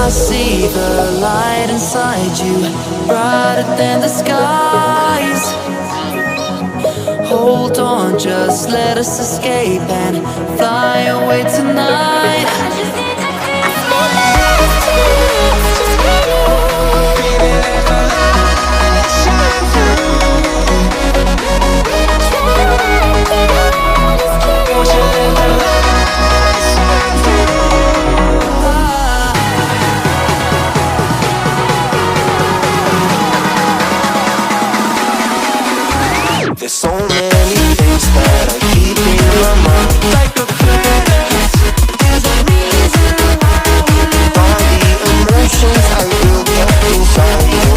I see the light inside you, brighter than the skies. Hold on, just let us escape and fly away tonight. There's so many things that I keep in my mind, like a credit. There's a reason why we all the emotions I will get inside you.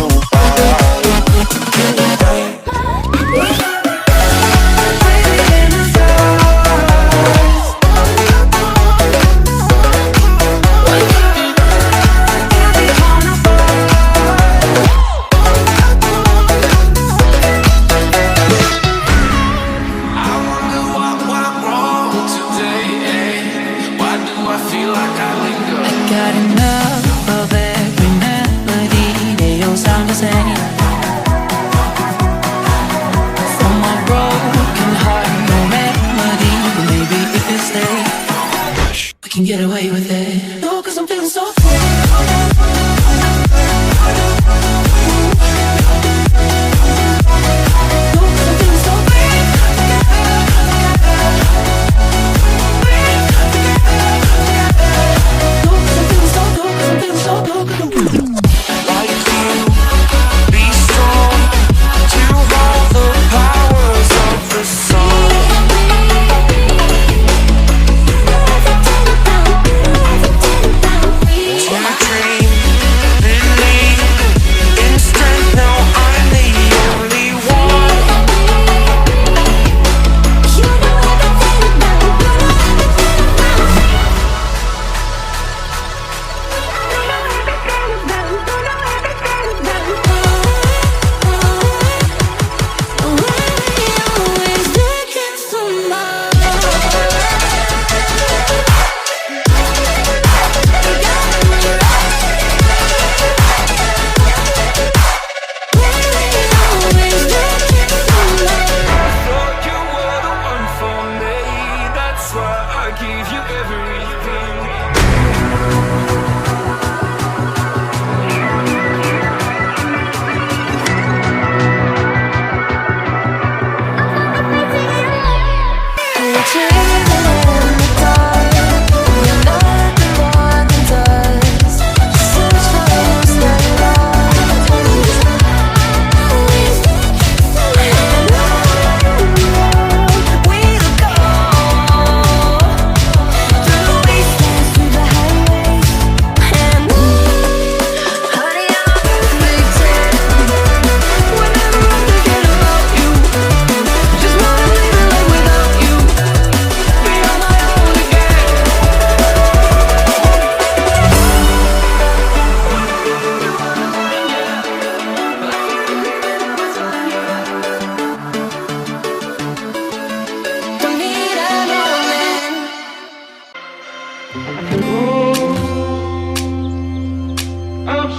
Got enough of every melody they all sound the same. From my broken heart, no remedy, but maybe if you stay, we can get away with it. No, 'cause I'm feeling so free.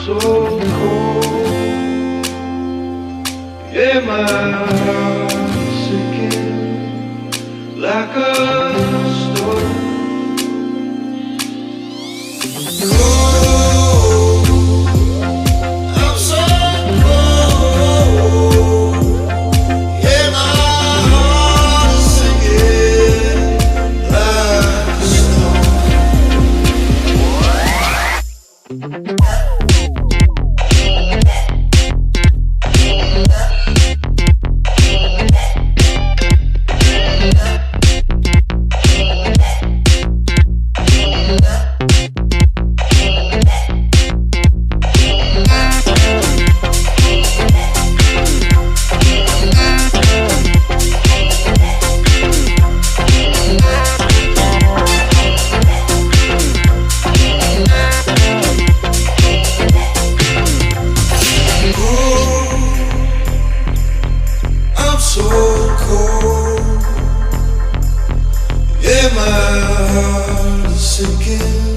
So cold, yeah, my heart's sinking like a storm. Cold, I'm so cold, yeah, my heart's sinking like a storm. So cold, yeah, my heart is sinking.